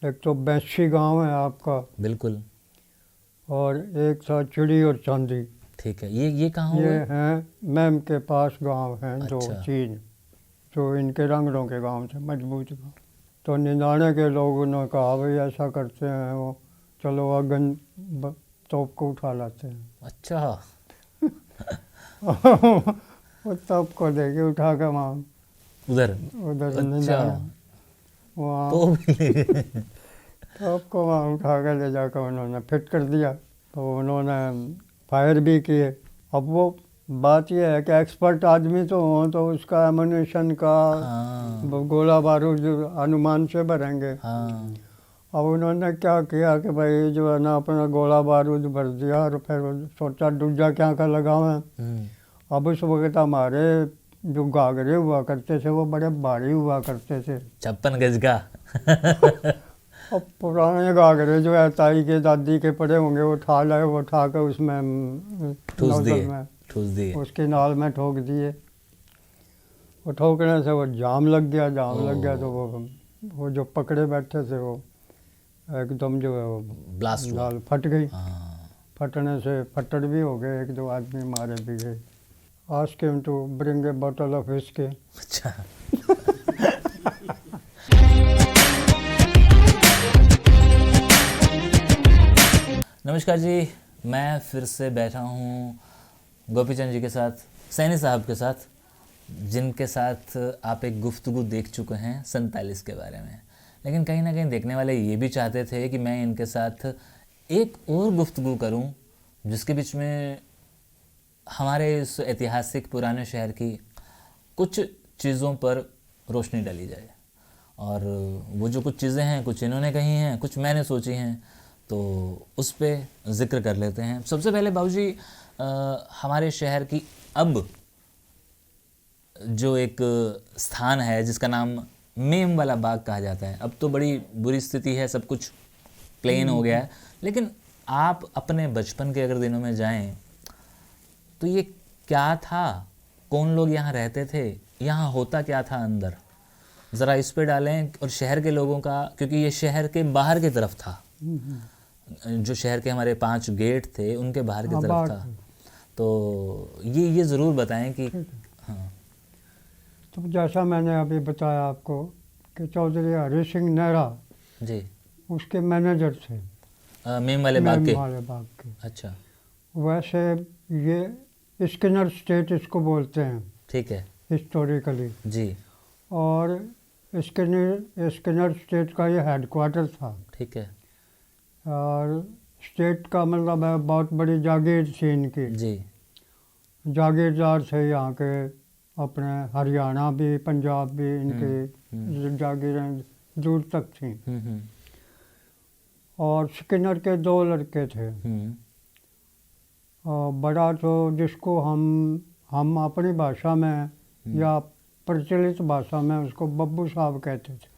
एक तो बैसी गांव है आपका, बिल्कुल। और एक था चिड़ी और चांदी। ठीक है, ये कहाँ ये हुए? हैं मैम के पास गांव हैं दो अच्छा। तीन, जो इनके रंगलों के गांव थे, मजबूत गांव। तो निंदाने के लोगों ने कहा भाई ऐसा करते हैं, वो चलो अगन तोप को उठा लाते हैं। अच्छा। वो तोप को लेके उठा के वहाँ उधर। उधर अच्छा। निंदाना वहाँ तो भी तोप को वहाँ उठा के ले जाकर उन्होंने फिट कर दिया। तो उन्होंने फायर भी किए। अब वो बात यह है कि एक्सपर्ट आदमी तो हो तो उसका एमुनेशन का हाँ गोला बारूद अनुमान से भरेंगे। हाँ। अब उन्होंने क्या किया कि भाई जो है ना अपना गोला बारूद भर दिया और फिर सोचा दूजा क्या का लगावें। अब उस वक्त हमारे जो गागरे हुआ करते थे वो बड़े भारी हुआ करते थे। 56 गज का। अब पुराने गागरे जो है ताई के दादी के पड़े होंगे वो उठा लाए, वो उठा कर उसमें ठूस नोजल दिए, में ठूस दिए। उसके नाल में ठोक दिए। वो ठोकने से वो जाम लग गया, जाम लग गया तो वो जो पकड़े बैठे थे वो एकदम जो है वो ब्लास्ट हुआ। नाल फट गई। हाँ। फटने से फट्टड़ भी हो गए, एक दो आदमी मारे भी गए। Ask him to bring a bottle of whisky. अच्छा। नमस्कार जी, मैं फिर से बैठा हूँ गोपीचंद जी के साथ, सैनी साहब के साथ, जिनके साथ आप एक गुफ्तगू देख चुके हैं 47 के बारे में। लेकिन कहीं ना कहीं देखने वाले ये भी चाहते थे कि मैं इनके साथ एक और गुफ्तगू करूं जिसके बीच में हमारे इस ऐतिहासिक पुराने शहर की कुछ चीज़ों पर रोशनी डाली जाए। और वो जो कुछ चीज़ें हैं, कुछ इन्होंने कही हैं, कुछ मैंने सोची हैं, तो उस पे ज़िक्र कर लेते हैं। सबसे पहले बाबूजी, हमारे शहर की अब जो एक स्थान है जिसका नाम मेम वाला बाग कहा जाता है, अब तो बड़ी बुरी स्थिति है, सब कुछ प्लेन हो गया है। लेकिन आप अपने बचपन के अगर दिनों में जाएं तो ये क्या था, कौन लोग यहाँ रहते थे, यहाँ होता क्या था अंदर, ज़रा इस पे डालें। और शहर के लोगों का, क्योंकि ये शहर के बाहर की तरफ था, जो शहर के हमारे 5 गेट थे उनके बाहर की तरफ था, तो ये ज़रूर बताएं कि हाँ। तो जैसा मैंने अभी बताया आपको कि चौधरी हरि सिंह नेहरा जी उसके मैनेजर थे मेम वाले बाग मेम के। वाले बाग के। अच्छा। वैसे ये स्किनर स्टेट इसको बोलते हैं ठीक है हिस्टोरिकली जी। और स्किनर स्टेट का ये हेडक्वार्टर था। ठीक है और स्टेट का मतलब है बहुत बड़ी जागीर थी इनकी जी। जागीरदार थे यहाँ के, अपने हरियाणा भी पंजाब भी इनकी जागीरें दूर तक थी। और स्किनर के 2 लड़के थे। और बड़ा तो जिसको हम अपनी भाषा में या प्रचलित भाषा में उसको बब्बू साहब कहते थे।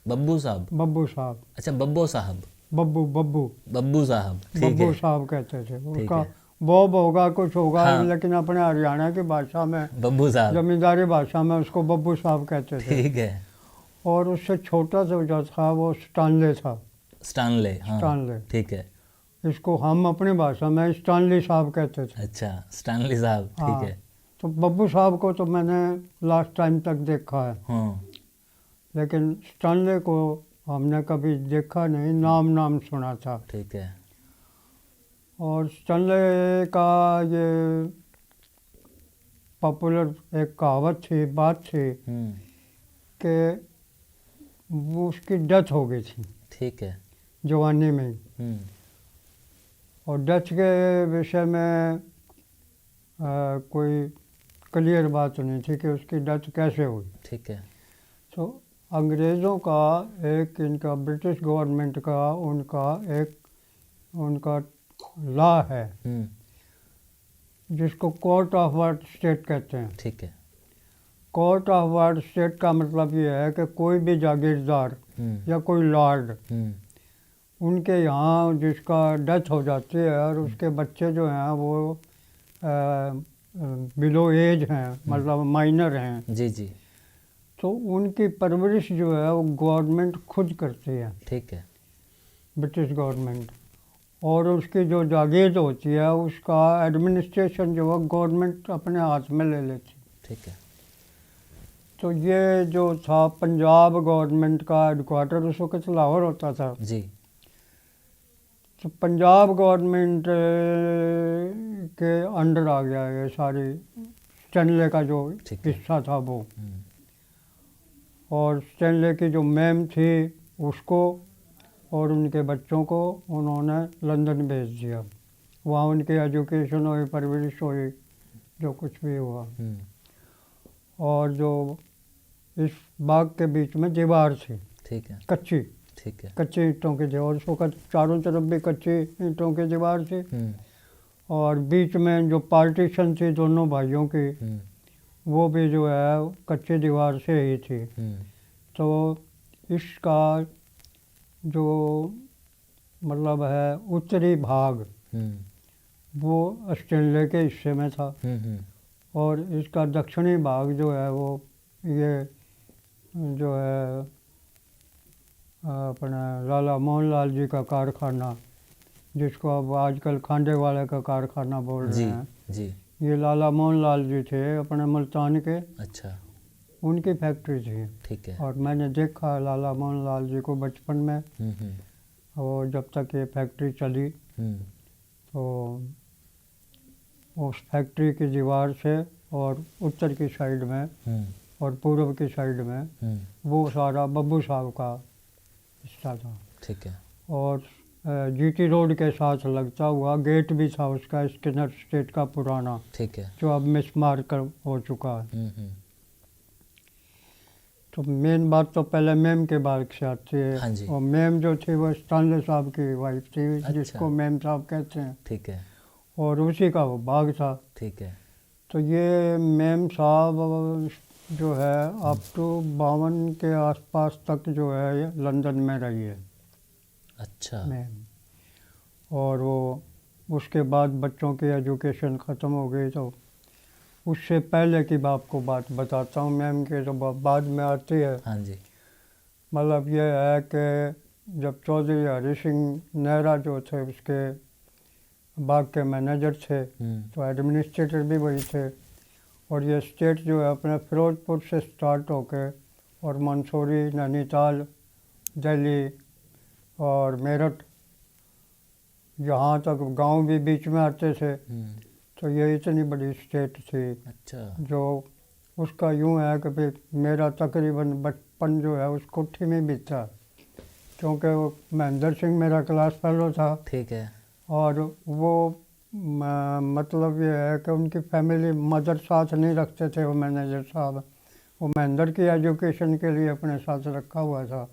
बब्बू साहब। बब्बू साहब। अच्छा, बब्बो साहब। बब्बू बब्बू बब्बू साहब। ठीक बब्बू है। साहब कहते थे। ठीक उसका है। बॉब होगा कुछ होगा, हाँ। लेकिन अपने हरियाणा की भाषा में, बब्बू साहब। जमींदारी भाषा में उसको बब्बू साहब कहते थे। ठीक है। और उससे छोटा जो था वो स्टानले था। स्टानले। हाँ। स्टानले। ठीक है। इसको हम अपनी भाषा में स्टानली साहब कहते थे। अच्छा, स्टानली साहब। हाँ। ठीक है। तो बब्बू साहब को तो मैंने लास्ट टाइम तक देखा है, हाँ। लेकिन स्टानले को हमने कभी देखा नहीं, नाम सुना था। ठीक है। और स्टानले का ये पॉपुलर एक कहावत थी, बात थी कि वो उसकी डेथ हो गई थी ठीक है। जवानी में ही। और डेथ के विषय में कोई क्लियर बात नहीं थी कि उसकी डेथ कैसे हुई। ठीक है। तो अंग्रेज़ों का एक, इनका ब्रिटिश गवर्नमेंट का उनका लॉ है जिसको कोर्ट ऑफ वार्ड स्टेट कहते हैं। ठीक है। कोर्ट ऑफ वार्ड स्टेट का मतलब ये है कि कोई भी जागीरदार या कोई लॉर्ड उनके यहाँ जिसका डेथ हो जाती है और उसके बच्चे जो हैं वो बिलो एज हैं, मतलब माइनर हैं, जी जी। तो उनकी परवरिश जो है वो गवर्नमेंट खुद करती है, ठीक है। ब्रिटिश गवर्नमेंट, और उसकी जो जागीर होती है उसका एडमिनिस्ट्रेशन जो है गवर्नमेंट अपने हाथ में ले लेती। ठीक है। तो ये जो था पंजाब गवर्नमेंट का हेडक्वार्टर उस वक्त लाहौर होता था। जी। तो पंजाब गवर्नमेंट के अंडर आ गया ये सारी, स्टैनले का जो ठीक है। हिस्सा था वो, हम्म, और स्टैनले की जो मैम थी उसको और उनके बच्चों को उन्होंने लंदन भेज दिया। वहाँ उनकी एजुकेशन हुई, परवरिश हुई, जो कुछ भी हुआ। हम्म, और जो इस बाग के बीच में दीवार थी ठीक है। कच्ची, ठीक है। कच्ची ईंटों की दीवार, उस वक्त चारों तरफ भी कच्ची ईंटों की दीवार थी, हम्म, और बीच में जो पार्टीशन थी दोनों भाइयों की हम्म, वो भी जो है कच्ची दीवार से ही थी। हम्म, तो इसका जो मतलब है उत्तरी भाग हम्म, वो स्टैनले के हिस्से में था, हम्म, और इसका दक्षिणी भाग जो है वो ये जो है अपना लाला मोहनलाल जी का कारखाना, जिसको अब आजकल खांडे वाले का कारखाना बोल रहे जी। हैं, जी। ये लाला मोहनलाल जी थे अपने मुल्तान के, अच्छा। उनकी फैक्ट्री थी। ठीक है। और मैंने देखा लाला मोहनलाल जी को बचपन में, हम्म, और जब तक ये फैक्ट्री चली हम्म, तो उस फैक्ट्री की दीवार से और उत्तर की साइड में हम्म, और पूर्व की साइड में हम्म, वो सारा बब्बू साहब का हिस्सा था। ठीक है। और जीटी रोड के साथ लगता हुआ गेट भी था उसका, स्किनर स्टेट का पुराना, ठीक है। जो अब मिसमार कर हो चुका है। हम्म, तो मेन बात तो पहले मैम के बारे से आती है। हाँ जी। और मैम जो थी वो स्टानले साहब की वाइफ थी, अच्छा। जिसको मैम साहब कहते हैं, ठीक है। और उसी का वो बाग था। ठीक है। तो ये मैम साहब जो है अप टू 52 के आसपास तक जो है ये लंदन में रही है अच्छा। मैम। और वो उसके बाद बच्चों की एजुकेशन ख़त्म हो गई, तो उससे पहले की आपको बात बताता हूँ मैम के, तो बाद में आती है। हाँ जी। मतलब ये है कि जब चौधरी हरि सिंह नेहरा जो थे उसके बाग के मैनेजर थे, तो एडमिनिस्ट्रेटर भी वही थे। और ये स्टेट जो है अपने फिरोजपुर से स्टार्ट होके और मंसूरी, नैनीताल, दिल्ली और मेरठ, यहाँ तक गांव भी बीच में आते थे। तो ये इतनी बड़ी स्टेट थी। अच्छा। जो उसका यूँ है कि भाई मेरा तकरीबन बचपन जो है उस कोठी में बीता, क्योंकि वो महेंद्र सिंह मेरा क्लास फेलो था। ठीक है। और वो मतलब ये है कि उनकी फैमिली मदर साथ नहीं रखते थे वो मैनेजर साहब, वो महेंद्र की एजुकेशन के लिए अपने साथ रखा हुआ था।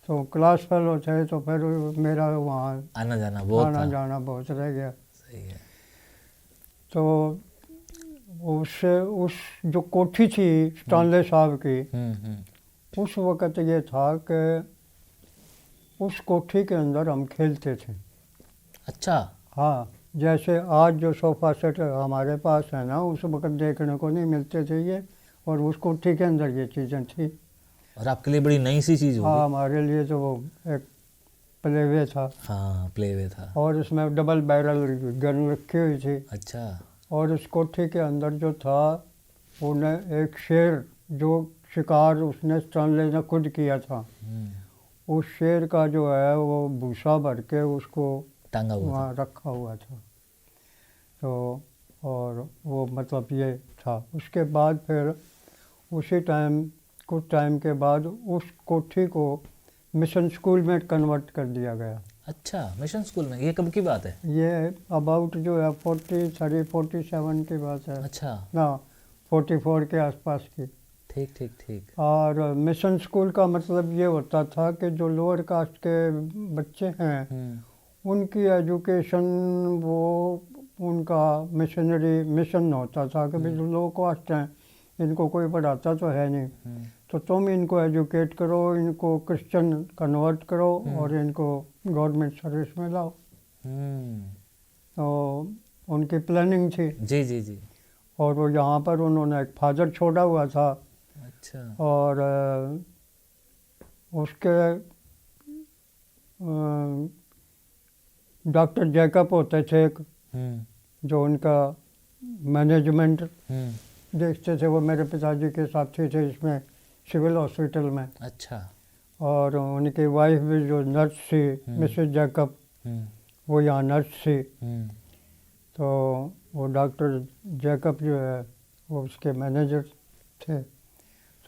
तो क्लास फेलो थे, तो फिर मेरा वहाँ आना जाना बहुत आना था। जाना बहुत रह गया। सही है। तो उससे उस जो कोठी थी स्टानले साहब की, उस वक़्त ये था कि उस कोठी के अंदर हम खेलते थे। अच्छा। हाँ, जैसे आज जो सोफ़ा सेट हमारे पास है ना, उस वक़्त देखने को नहीं मिलते थे ये, और उस कोठी के अंदर ये चीज़ें थी। और आपके लिए बड़ी नई सी चीज़ हाँ, होगी। हमारे लिए तो वो एक प्लेवे था, हाँ, प्लेवे था। और उसमें डबल बैरल गन रखी हुई थी। अच्छा। और उस कोठी के अंदर जो था, उन्हें एक शेर, जो शिकार उसने स्टानले ने खुद किया था, उस शेर का जो है वो भूसा भर के उसको टांगा हुआ था। वहाँ रखा हुआ था। तो और वो मतलब ये था। उसके बाद फिर उसी टाइम, कुछ टाइम के बाद उस कोठी को मिशन स्कूल में कन्वर्ट कर दिया गया। अच्छा, मिशन स्कूल में। ये कब की बात है? ये अबाउट जो है 47 की बात है अच्छा। ना, 44 के आसपास की। ठीक ठीक ठीक। और मिशन स्कूल का मतलब ये होता था कि जो लोअर कास्ट के बच्चे हैं उनकी एजुकेशन, वो उनका मिशनरी मिशन होता था कि भाई जो लो कास्ट हैं इनको कोई पढ़ाता तो है नहीं, तो तुम इनको एजुकेट करो, इनको क्रिश्चियन कन्वर्ट करो और इनको गवर्नमेंट सर्विस में लाओ। तो उनकी प्लानिंग थी। जी जी जी। और वो यहाँ पर उन्होंने एक फादर छोड़ा हुआ था, अच्छा। और उसके डॉक्टर जैकब होते थे एक, जो उनका मैनेजमेंट देखते थे, वो मेरे पिताजी के साथी थे इसमें सिविल हॉस्पिटल में। अच्छा। और उनकी वाइफ भी जो नर्स थी, मिसेस जैकब, वो यहाँ नर्स थी। तो वो डॉक्टर जैकब जो है वो उसके मैनेजर थे।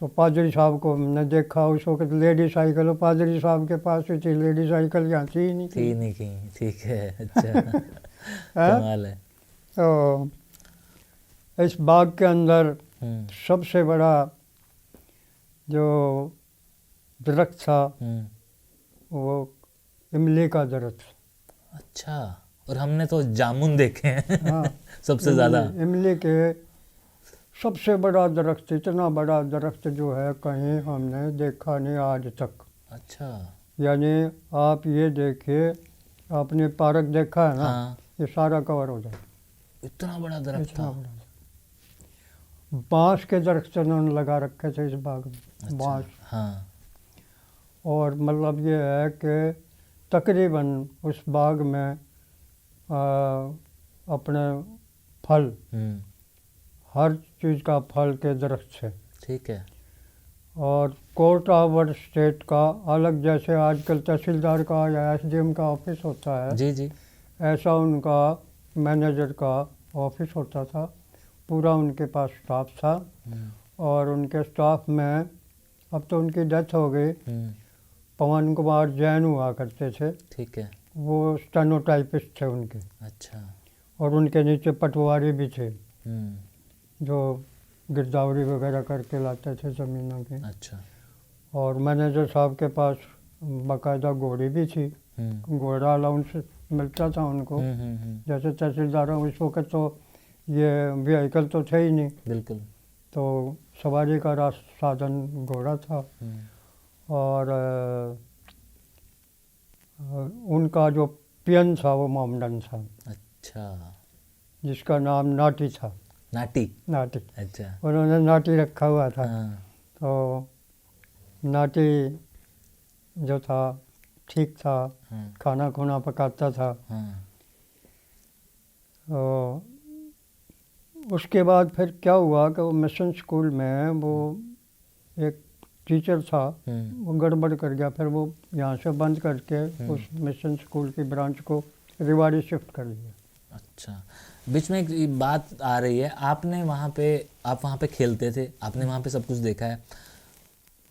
तो पादरी साहब को हमने देखा उस वक्त लेडी साइकिल, पादरी साहब के पास ही थी लेडी साइकिल, यहाँ थी ही नहीं थी नहीं कहीं, ठीक है। अच्छा। कमाल है। तो इस बाग के अंदर सबसे बड़ा जो दरख्त था वो इमली का दरख्त। अच्छा, और हमने तो जामुन देखे हैं। हाँ सबसे ज़्यादा इमली के सबसे बड़ा दरख्त, इतना बड़ा दरख्त जो है कहीं हमने देखा नहीं आज तक। अच्छा। यानी आप ये देखिए, आपने पार्क देखा है ना, हाँ। ये सारा कवर हो जाए, इतना बड़ा दरख्त इतना था। बड़ा। बांस के दरख्त उन्होंने लगा रखे थे इस बाग में। अच्छा, बांस। हाँ। और मतलब ये है कि तकरीबन उस बाग में अपने फल, हर चीज़ का फल के दरख्त है। ठीक है। और कोर्ट ऑफ स्टेट का अलग, जैसे आजकल तहसीलदार का या एसडीएम का ऑफिस होता है, जी जी। ऐसा उनका मैनेजर का ऑफिस होता था। पूरा उनके पास स्टाफ था। और उनके स्टाफ में, अब तो उनकी डेथ हो गई, पवन कुमार जैन हुआ करते थे। ठीक है। वो स्टेनोटाइपिस्ट थे उनके। अच्छा। और उनके नीचे पटवारी भी थे जो गिरदावरी वगैरह करके लाते थे ज़मीनों की। अच्छा। और मैनेजर साहब के पास बाकायदा घोड़ी भी थी, घोड़ा अलाउंस मिलता था उनको। जैसे तहसीलदारों इस वक्त तो ये व्हीकल तो थे ही नहीं, बिल्कुल। तो सवारी का साधन घोड़ा था। और उनका जो पियन था वो मोहम्मदन था। अच्छा। जिसका नाम नाटी था। नाटी। नाटी। अच्छा। उन्होंने नाटी रखा हुआ था। हाँ। तो नाटी जो था ठीक था, खाना खुना पकाता था। तो उसके बाद फिर क्या हुआ कि वो मिशन स्कूल में वो एक टीचर था, वो गड़बड़ कर गया। फिर वो यहाँ से बंद करके उस मिशन स्कूल की ब्रांच को रेवाड़ी शिफ्ट कर दिया। अच्छा, बीच में एक बात आ रही है, आपने वहाँ पे, आप वहाँ पे खेलते थे, आपने वहाँ पे सब कुछ देखा है।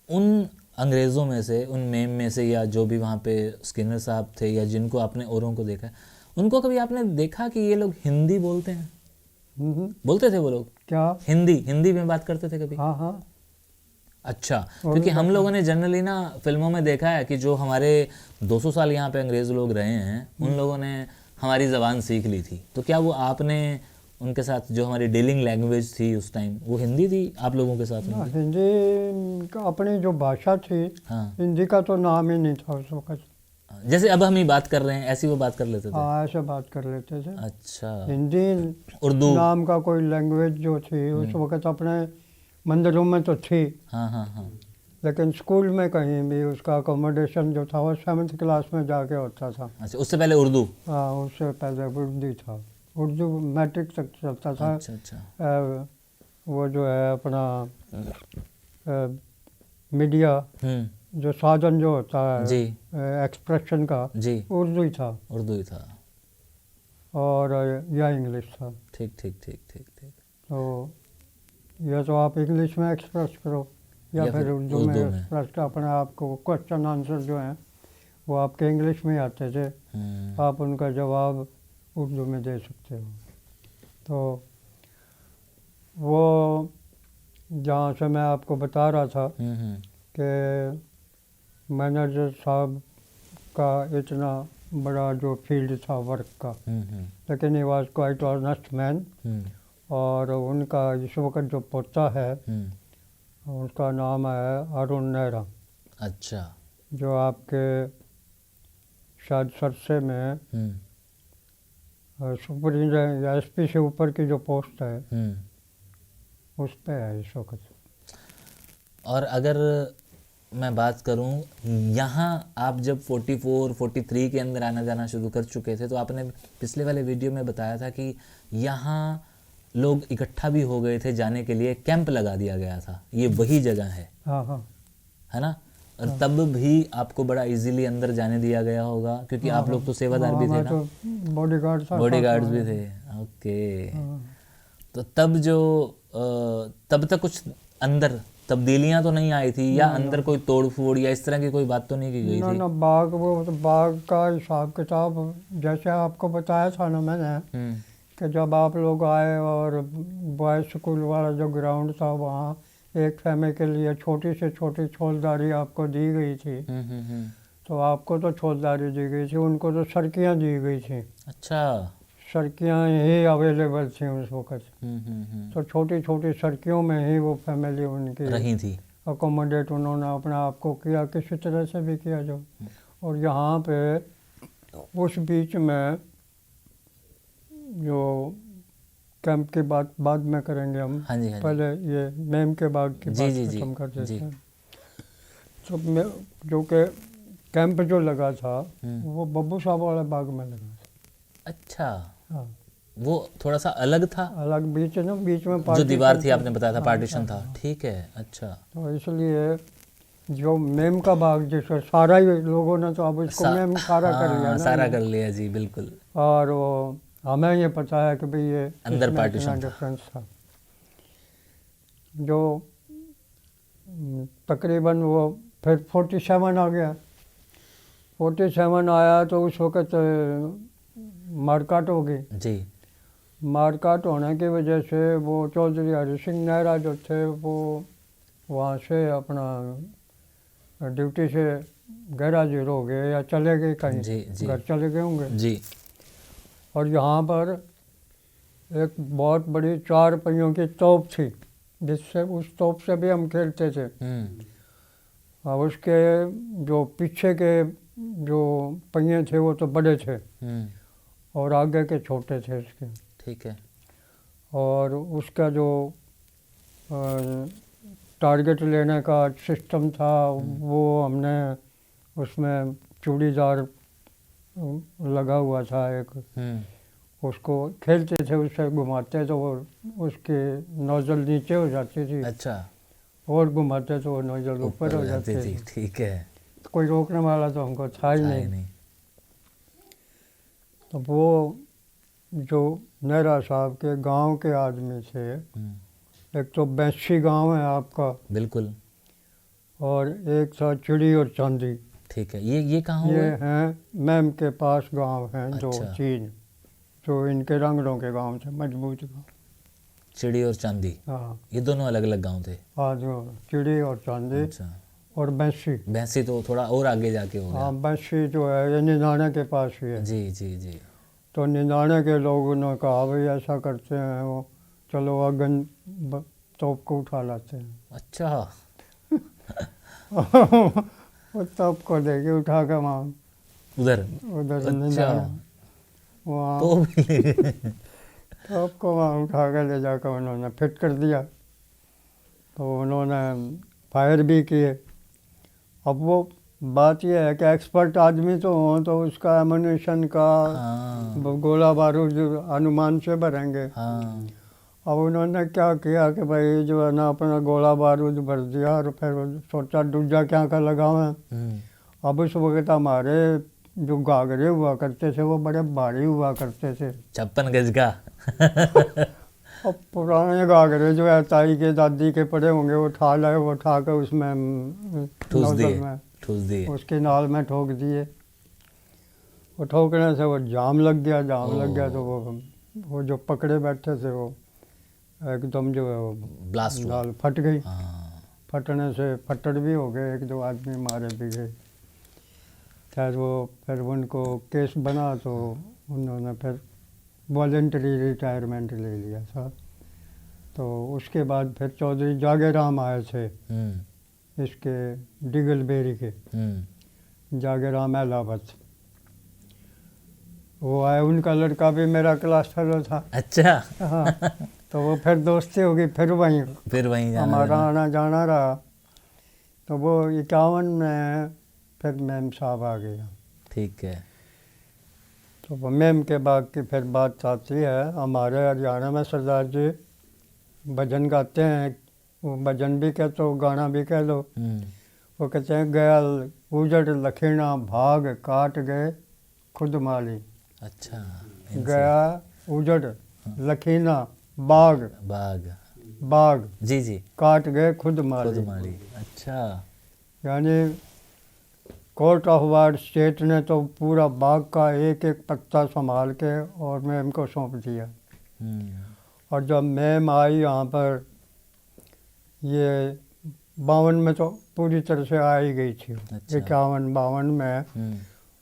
उन अंग्रेज़ों में से, उन मेम में से, या जो भी वहाँ पे स्किनर साहब थे, या जिनको आपने औरों को देखा है, उनको कभी आपने देखा कि ये लोग हिंदी बोलते हैं? बोलते थे वो लोग? क्या हिंदी में बात करते थे कभी? हाँ हाँ। अच्छा, क्योंकि हम लोगों ने जनरली ना फिल्मों में देखा है कि जो हमारे 200 साल यहाँ पे अंग्रेज़ लोग रहे हैं, उन लोगों ने हमारी ज़बान सीख ली थी। तो क्या वो आपने उनके साथ जो हमारी डीलिंग लैंग्वेज थी उस टाइम, वो हिंदी थी आप लोगों के साथ? हिंदी का अपनी जो भाषा थी, हाँ, हिंदी का तो नाम ही नहीं था उस वक्त। जैसे अब हम ही बात कर रहे हैं ऐसी वो बात कर लेते थे? हाँ, ऐसे बात कर लेते थे। अच्छा। हिंदी उर्दू नाम का कोई लैंग्वेज जो थी उस वक्त अपने मंदिरों में तो थी। हाँ हाँ हाँ। लेकिन स्कूल में कहीं भी उसका अकोमोडेशन जो था वो 7th क्लास में जाके होता था। अच्छा, उससे पहले उर्दू? हाँ, उससे पहले उर्दू था। उर्दू मैट्रिक तक चलता था। अच्छा अच्छा। वो जो है अपना मीडिया जो साधन जो होता है जी, एक्सप्रेशन का, जी, उर्दू ही था। उर्दू ही था। और या इंग्लिश था। ठीक ठीक ठीक ठीक ठीक। तो या तो आप इंग्लिश में एक्सप्रेस करो या फिर उर्दू में एक्सप्रेस, अपने आप को क्वेश्चन आंसर जो हैं वो आपके इंग्लिश में आते थे, आप उनका जवाब उर्दू में दे सकते हो। तो वो जहाँ से मैं आपको बता रहा था कि मैनेजर साहब का इतना बड़ा जो फील्ड था वर्क का, लेकिन he was quite honest man. और उनका इस वक्त जो पोता है उसका नाम है अरुण नेहरा। अच्छा। जो आपके शायद सरसे में सुपरिटेंडेंट या एसपी से ऊपर की जो पोस्ट है उस पे है इस वक्त। और अगर मैं बात करूं, यहाँ आप जब 44 43 के अंदर आना जाना शुरू कर चुके थे, तो आपने पिछले वाले वीडियो में बताया था कि यहाँ लोग इकट्ठा भी हो गए थे जाने के लिए, कैंप लगा दिया गया था, ये वही जगह है? हाँ हाँ है ना? और तब भी आपको बड़ा इजीली अंदर जाने दिया गया होगा, क्योंकि आप लोग तो सेवादार भी थे ना, तो बॉडीगार्ड था, बॉडीगार्ड्स भी थे। ओके, तो तब जो तब तक कुछ अंदर तब्दीलियां तो नहीं आई थी, या अंदर कोई तोड़ फोड़ या इस तरह की कोई बात तो नहीं की गई ना थी? ना, बाग वो तो बाग का हिसाब किताब जैसे आपको बताया था ना मैंने, कि जब आप लोग आए और बॉयज स्कूल वाला जो ग्राउंड था वहाँ एक फैमिली के लिए छोटी से छोटी छोलदारी आपको दी गई थी। तो आपको तो छोलदारी दी गई थी, उनको तो सड़कियाँ दी गई थी। अच्छा। सड़कियाँ ही अवेलेबल थी उस वक़्त। तो छोटी छोटी सड़कियों में ही वो फैमिली उनकी रही थी। अकोमोडेट उन्होंने अपने आप को किया, किसी तरह से भी किया जो। और यहाँ पे उस बीच में जो कैंप की बात बाद में करेंगे हम, हाँ जी, हाँ जी। पहले ये मेम के बाग की जी, बात जी, जी, खत्म कर देते जी। हैं। तो जो कि कैंप जो लगा था वो बब्बू साहब वाले बाग में लगा था। अच्छा, हाँ, वो थोड़ा सा अलग था, अलग बीच ना, बीच में जो दीवार थी partition आपने बताया था, हाँ, पार्टीशन था। हाँ। ठीक है, अच्छा। तो इसलिए जो मेम का बाग जिसको सारा ही लोगों ने तो अब इसको मेम सारा कर लिया हाँ, ना, सारा कर लिया जी, बिल्कुल। और वो हमें ये पता है कि भाई ये अंदर इसमें partition इतना था। डिफरेंस था। जो तकरीबन वो फिर 47 आ गया। 47 आया तो उस वक़्त मारकाट हो गई। जी। मारकाट होने की वजह से वो चौधरी हरि सिंह नेहरा जो थे वो वहाँ से अपना ड्यूटी से गैरहाजिर हो गए या चले गए कहीं, जी, जी। घर चले गए होंगे। जी। और यहाँ पर एक बहुत बड़ी 4 पहियों की तोप थी, जिससे उस तोप से भी हम खेलते थे। और उसके जो पीछे के जो पहिए थे वो तो बड़े थे और आगे के छोटे थे उसके। ठीक है। और उसका जो टारगेट लेने का सिस्टम था वो हमने उसमें चूड़ीदार लगा हुआ था एक, उसको खेलते थे, उससे घुमाते तो वो उसकी नोजल नीचे हो जाती थी। अच्छा। और घुमाते तो वो नोजल ऊपर हो जाती थी। ठीक है। कोई रोकने वाला तो हमको था ही नहीं। तो वो जो नेहरा साहब के गांव के आदमी थे, एक तो बैसी गांव है आपका, बिल्कुल। और एक था चिड़ी और चांदी। ठीक है, ये कहाँ ये हुआ? हैं मैम के पास गांव हैं दो अच्छा। तीन, जो इनके रंगड़ों के गांव थे, मजबूत गांव। चिड़ी और चांदी, हाँ ये दोनों अलग अलग गांव थे? हाँ, जो चिड़ी और चांदी अच्छा। और बैसी। भैंसी तो थोड़ा और आगे जाके हो गया। हाँ, बैसी जो है ये निनाने के पास ही है। जी जी जी। तो निनाने के लोगों ने कहा भाई ऐसा करते हैं, वो चलो अगन तोप को उठा लाते हैं। अच्छा। वो तोप को लेके उठा के वहाँ उधर उधर अच्छा। वहाँ तो भी ले गए। तोप को वहाँ उठा के ले जाकर उन्होंने फिट कर दिया। तो उन्होंने फायर भी किए। अब वो बात यह है कि एक्सपर्ट आदमी तो हो तो उसका एमुनेशन का हाँ गोला बारूद अनुमान से भरेंगे। हाँ। अब उन्होंने क्या किया कि भाई जो है ना अपना गोला बारूद भर दिया और फिर सोचा दूजा क्या का लगावें। अब उस वक्त हमारे जो घाघरे हुआ करते थे वो बड़े भारी हुआ करते थे। 56 गज का। अब पुराने घाघरे जो है ताई के दादी के पड़े होंगे वो उठा लाए, वो उठा कर उसमें ठूस नोजल दिए, में ठूस दिए। उसके नाल में ठोक दिए। वो ठोकने से वो जाम लग गया, जाम लग गया तो वो जो पकड़े बैठे थे वो एकदम जो है वो ब्लास्ट हुआ। नाल फट गई। हाँ। फटने से फट्टड़ भी हो गए, एक दो आदमी मारे भी गए। खैर वो फिर उनको केस बना तो उन्होंने फिर वॉलेंटरी रिटायरमेंट ले लिया था। तो उसके बाद फिर चौधरी जागेराम आए थे इसके डिगलबेरी के, जागेराम एलावत, वो आए। उनका लड़का भी मेरा क्लास फेलो था। अच्छा। हाँ, तो वो फिर दोस्ती हो गई, फिर वहीं फिर वहीं जाना हमारा जाना। आना जाना रहा। तो वो 51 में फिर मेम साहब आ गया। ठीक है। तो वो मेम के बाद की फिर बात आती है, हमारे हरियाणा में सरदार जी भजन गाते हैं, वो भजन भी कह तो गाना भी कह लो। वो कहते हैं, गया उजड़ लखीना भाग काट गए खुद माली। अच्छा, इनसे। गया उजड़ लखीना बाग बाग। बाग जी जी। काट गए खुद खुद माली। माली। अच्छा। यानी कोर्ट ऑफ वार्ड स्टेट ने तो पूरा बाग का एक एक पत्ता संभाल के और मैम को सौंप दिया। और जब मैम आई यहाँ पर, ये 52 में तो पूरी तरह से आ ही गई थी। अच्छा। 51-52 में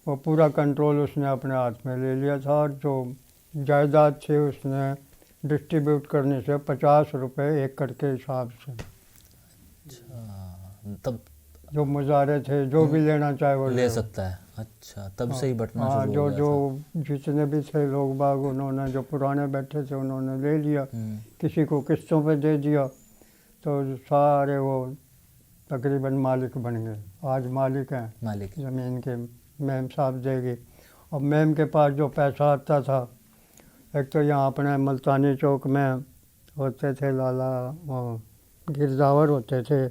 वो पूरा कंट्रोल उसने अपने हाथ में ले लिया था। और जो जायदाद थी उसने डिस्ट्रीब्यूट करने से 50 रुपये एकड़ के हिसाब से। अच्छा, तब जो मुजारे थे, जो भी लेना चाहे वो ले सकता है। अच्छा, तब से ही बंटना हाँ, शुरू हो जो गया था। जितने भी थे लोग बाग, उन्होंने जो पुराने बैठे थे उन्होंने ले लिया, किसी को किस्तों पे दे दिया। तो सारे वो तकरीबन मालिक बन गए। आज मालिक हैं मालिक। ज़मीन के, मैम साहब देगी। और मैम के पास जो पैसा आता था, एक तो यहाँ अपने मुल्तानी चौक में होते थे लाला, वो गिरदावर होते थे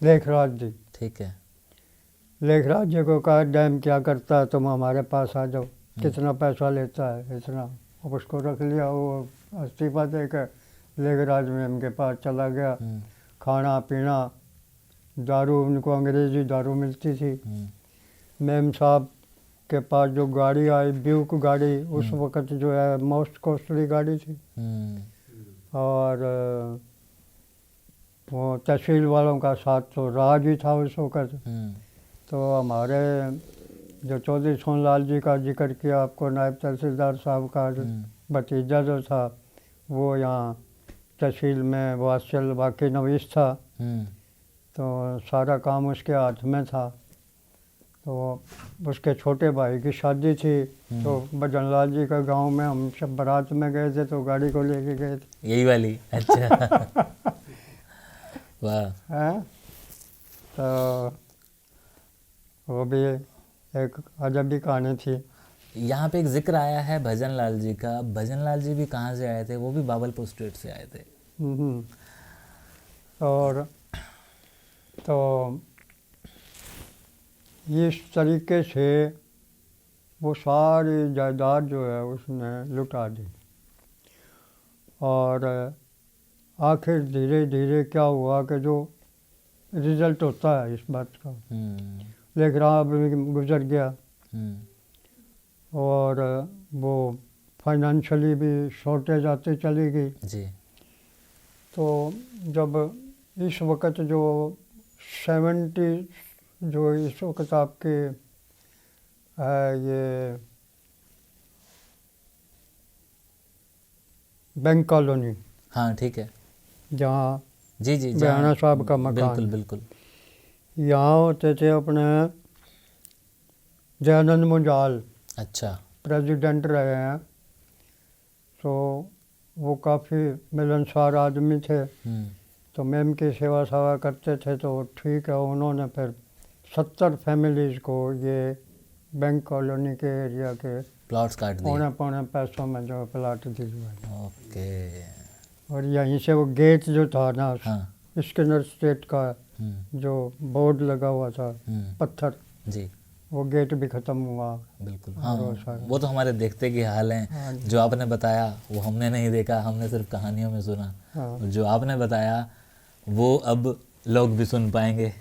लेखराज जी। ठीक है। लेखराज जी को कहा, डैम क्या करता है, तुम हमारे पास आ जाओ, कितना पैसा लेता है इतना। अब उसको रख लिया, वो इस्तीफा देकर लेखराज मैम के पास चला गया। खाना पीना, दारू, उनको अंग्रेज़ी दारू मिलती थी। मैम साहब के पास जो गाड़ी आई, ब्यूक गाड़ी, उस वक़्त जो है मोस्ट कॉस्टली गाड़ी थी। और वो तहसील वालों का साथ तो राज ही था उस वक़्त। तो हमारे जो चौधरी सोनलाल जी का जिक्र किया आपको, नायब तहसीलदार साहब का भतीजा जो था, वो यहाँ तहसील में वास्यल बाकी नवीस था। तो सारा काम उसके हाथ में था। तो उसके छोटे भाई की शादी थी, तो भजनलाल जी का गांव में हम सब बारात में गए थे, तो गाड़ी को लेके गए थे। यही वाली। अच्छा। वाह। हैं? तो वो भी एक अजब ही कहानी थी। यहाँ पे एक जिक्र आया है भजन लाल जी का। भजन लाल जी भी कहाँ से आए थे? वो भी बाबलपुर स्टेट से आए थे। और तो इस तरीके से वो सारी जायदाद जो है उसने लुटा दी। और आखिर धीरे धीरे क्या हुआ कि जो रिज़ल्ट होता है इस बात का, लेखराज भी गुजर गया। और वो फाइनेंशियली भी शॉर्टेज आती चली गई जी। तो जब इस वक्त जो 70 जो इस वक्त आपके ये बैंक कॉलोनी, हाँ ठीक है, जहाँ जी जी, बयाना साहब का मकान, बिल्कुल बिल्कुल, यहाँ होते थे अपने जयानंद मुंजाल, अच्छा, प्रेसिडेंट रहे हैं। तो वो काफ़ी मिलनसार आदमी थे। तो मैम की सेवा सावा करते थे। तो ठीक है, उन्होंने फिर 70 फैमिलीज़ को ये बैंक कॉलोनी के एरिया के प्लॉट्स काट दिए, पौने पैसों में जो प्लाट दिलवाए। ओके। और यहीं से वो गेट जो था ना, हाँ, स्किनर स्टेट का जो बोर्ड लगा हुआ था पत्थर, जी, वो गेट भी ख़त्म हुआ। बिल्कुल। और हाँ, वो तो हमारे देखते के हाल हैं। हाँ, जो आपने बताया वो हमने नहीं देखा, हमने सिर्फ कहानियों में सुना। हाँ। और जो आपने बताया वो अब लोग भी सुन पाएंगे।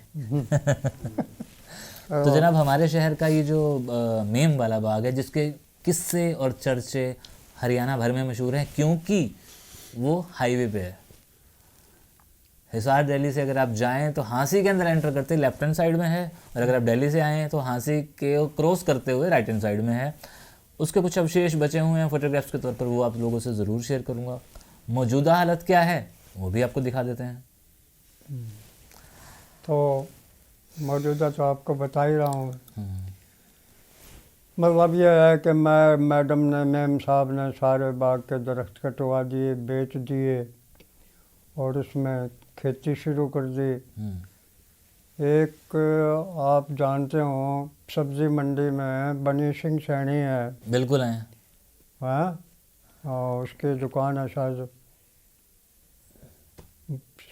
तो जनाब, हमारे शहर का ये जो मेम वाला बाग है, जिसके किस्से और चर्चे हरियाणा भर में मशहूर हैं, क्योंकि वो हाईवे पे है। हिसार दिल्ली से अगर आप जाएं तो हांसी के अंदर एंटर करते लेफ्ट हैंड साइड में है, और अगर आप दिल्ली से आएँ तो हांसी के क्रॉस करते हुए राइट हैंड साइड में है। उसके कुछ अवशेष बचे हुए हैं फोटोग्राफ्स के तौर पर, वो आप लोगों से ज़रूर शेयर करूँगा। मौजूदा हालत क्या है वो भी आपको दिखा देते हैं। तो मौजूदा तो आपको बता ही रहा हूँ। मतलब ये है कि मैडम ने, मैम साहब ने सारे बाग के दरख्त कटवा दिए, बेच दिए और उसमें खेती शुरू कर दी। एक आप जानते हो सब्जी मंडी में बनी सिंह सैनी है, बिल्कुल हैं। हाँ, और उसकी दुकान है शायद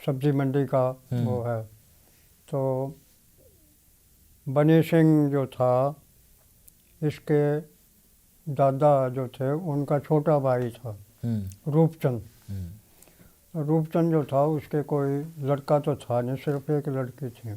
सब्जी मंडी का वो है। तो बनी सिंह जो था, इसके दादा जो थे उनका छोटा भाई था रूपचंद। रूपचंद जो था उसके कोई लड़का तो था नहीं, सिर्फ एक लड़की थी।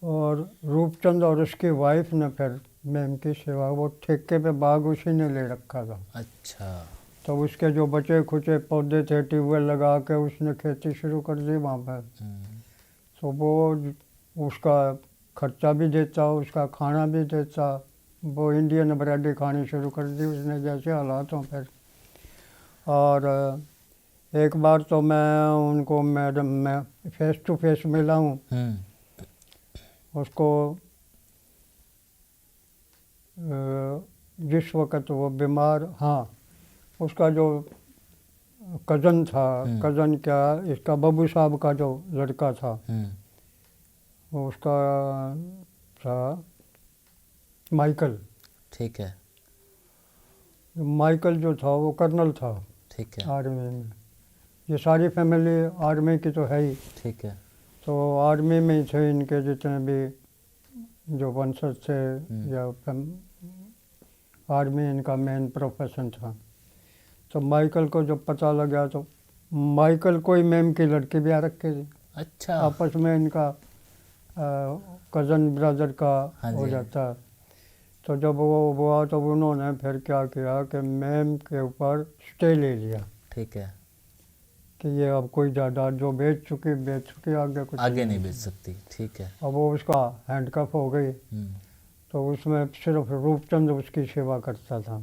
और रूपचंद और उसकी वाइफ ने फिर मैम की सेवा, वो ठेके पे बाग उसी ने ले रखा था। अच्छा। तो उसके जो बचे खुचे पौधे थे ट्यूबवेल लगा के उसने खेती शुरू कर दी वहाँ पर। तो वो उसका खर्चा भी देता, उसका खाना भी देता। वो इंडियन ब्रेड खानी शुरू कर दी उसने जैसे हालात हों फिर। और एक बार तो मैं उनको मैडम मैं फेस टू फेस मिला हूँ उसको। जिस वक़्त वो बीमार, हाँ, उसका जो कज़न था, कज़न क्या, इसका बब्बू साहब का जो लड़का था, वो उसका था माइकल। ठीक है। माइकल जो था वो कर्नल था, ठीक है। आर्मी में। ये सारी फैमिली आर्मी की तो है ही। ठीक है। तो आर्मी में ही थे इनके जितने भी जो वंशज थे, या आर्मी इनका मेन प्रोफेशन था। तो माइकल को जब पता लगा तो माइकल को ही मैम की लड़की ब्याह रखी थी। अच्छा। आपस में इनका कज़न ब्रदर का हो जाता। तो जब वो हुआ तो उन्होंने फिर क्या किया कि मैम के ऊपर स्टे ले लिया। ठीक है। कि ये अब कोई जायदाद जो बेच चुकी आगे कुछ आगे नहीं बेच सकती। ठीक है। अब वो उसका हैंडकफ हो गई। तो उसमें सिर्फ रूपचंद उसकी सेवा करता था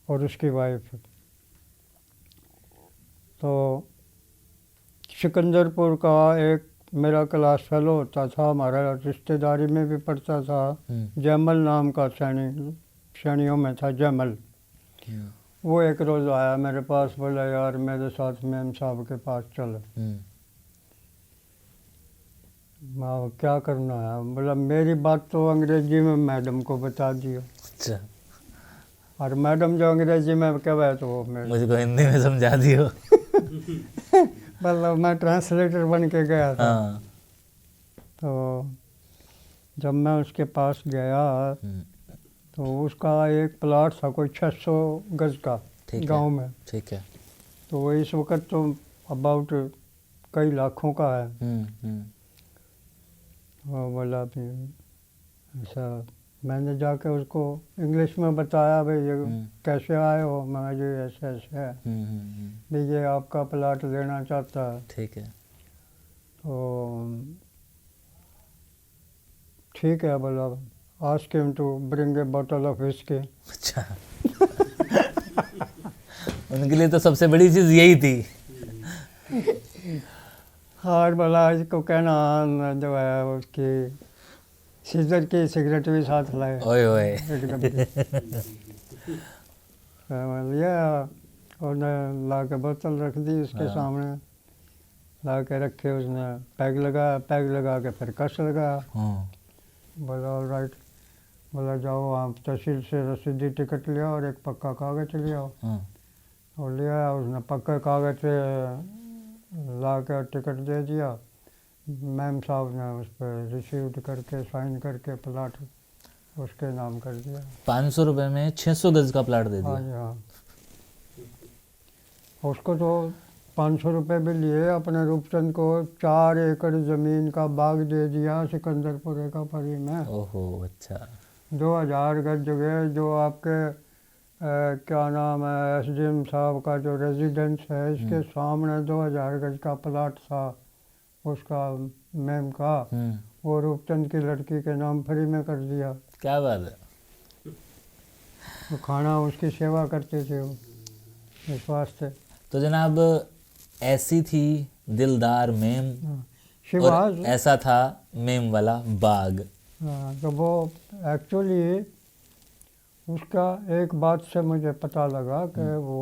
और उसकी वाइफ। तो सिकंदरपुर का एक मेरा क्लास फेलो होता था, हमारा रिश्तेदारी में भी पढ़ता था, जैमल नाम का सैनियों में था जैमल। वो एक रोज़ आया मेरे पास, बोला यार मेरे साथ मैम साहब के पास चल। मैं क्या करना है? बोला मेरी बात तो अंग्रेजी में मैडम को बता दियो। अच्छा। और मैडम जो अंग्रेजी में कहे तो वो मुझको हिंदी में समझा दियो। मतलब मैं ट्रांसलेटर बन के गया था। तो जब मैं उसके पास गया तो उसका एक प्लाट था कोई 600 गज का गांव में। ठीक है। तो वो इस वक्त तो अबाउट कई लाखों का है। वो बोला भी ऐसा, मैंने जाके उसको इंग्लिश में बताया भाई ये कैसे आए हो। मैं जी ऐसे ऐसे है भी, ये आपका प्लाट लेना चाहता है। ठीक है। तो ठीक है, बोला ask him to bring a bottle of whisky. अच्छा। उनके लिए तो सबसे बड़ी चीज़ यही थी। और बोला इसको कहना जो है उसकी सीजर की सिगरेट भी साथ लाए। ओए ओए। एकदम लिया और ला के बोतल रख दी उसके सामने, ला के रखे। उसने पैग लगा के फिर कस लगाया। बोला ऑल राइट। बोला जाओ आप तहसील से रसीदी टिकट ले आओ और एक पक्का कागज ले आओ। और ले आया उसने, पक्के कागज से ला कर टिकट दे दिया। मैम साहब ने उस पर रिसीव्ड करके साइन करके प्लाट उसके नाम कर दिया। 500 रुपये में 600 गज का प्लाट दे दिया। हाँ जी हाँ। उसको तो 500 रुपये भी लिए, अपने रूपचंद को 4 एकड़ ज़मीन का बाग दे दिया सिकंदरपुर का परी में। ओहो अच्छा। 2000 गज जगह जो आपके क्या नाम है एसडीएम साहब का जो रेजिडेंस है इसके सामने 2000 गज का प्लाट था उसका मैम का। वो रूपचंद की लड़की के नाम फ्री में कर दिया। क्या बात है। वो खाना उसकी सेवा करते थे वो इस वास्ते। तो जनाब ऐसी थी दिलदार मेम और ऐसा था मेम वाला बाग। तो वो एक्चुअली उसका एक बात से मुझे पता लगा कि वो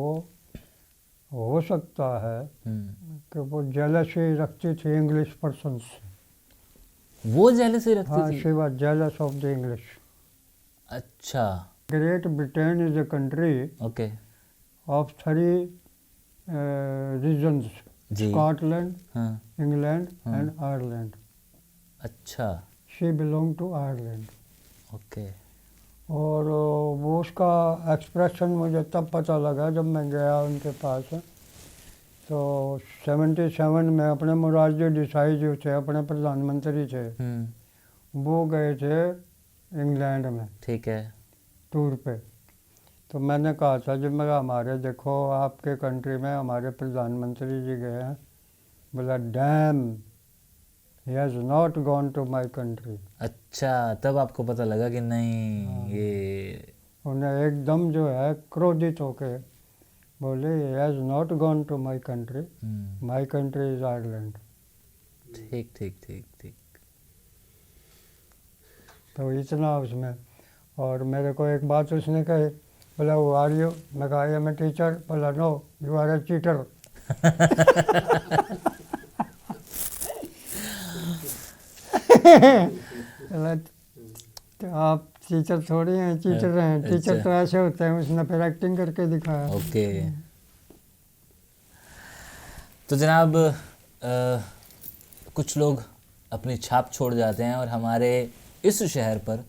हो सकता है कि वो जेलसी रखती थी इंग्लिश पर्सन से। वो जेलसी रखती हाँ, थी? She was jealous of the English. अच्छा। Great Britain is a country okay of 3 regions: जी। Scotland, हाँ। England हाँ। and Ireland. अच्छा। She belonged to Ireland. Okay. और वो उसका एक्सप्रेशन मुझे तब पता लगा जब मैं गया उनके पास। तो 77 में अपने मोरारजी देसाई जो थे, अपने प्रधानमंत्री थे, वो गए थे इंग्लैंड में ठीक है। टूर पे। तो मैंने कहा था जब मैं हमारे देखो आपके कंट्री में हमारे प्रधानमंत्री जी गए हैं, बोला damn he has not gone to my country. अच्छा, तब आपको पता लगा कि नहीं हाँ। ये उन्हें एकदम जो है क्रोधित होके बोले he has not gone to my country, my country is Ireland. ठीक ठीक ठीक ठीक। तो इतना उसमें। और मेरे को एक बात उसने कही, बोला वो आर यू, मैं कहा आई एम ए टीचर, बोला no you are a cheater. तो आप टीचर थोड़ी हैं, चीटर हैं। टीचर तो ऐसे होते हैं। उसने फिर एक्टिंग करके दिखाया। ओके। तो जनाब कुछ लोग अपनी छाप छोड़ जाते हैं और हमारे इस शहर पर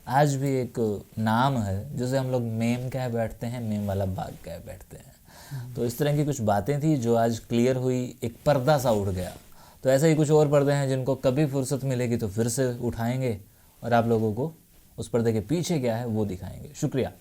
आज भी एक नाम है जिसे हम लोग मेम कह बैठते हैं, मेम वाला बाग कह बैठते हैं। तो इस तरह की कुछ बातें थी जो आज क्लियर हुई, एक पर्दा सा उठ गया। तो ऐसे ही कुछ और पर्दे हैं जिनको कभी फुर्सत मिलेगी तो फिर से उठाएंगे और आप लोगों को उस पर्दे के पीछे क्या है वो दिखाएंगे। शुक्रिया।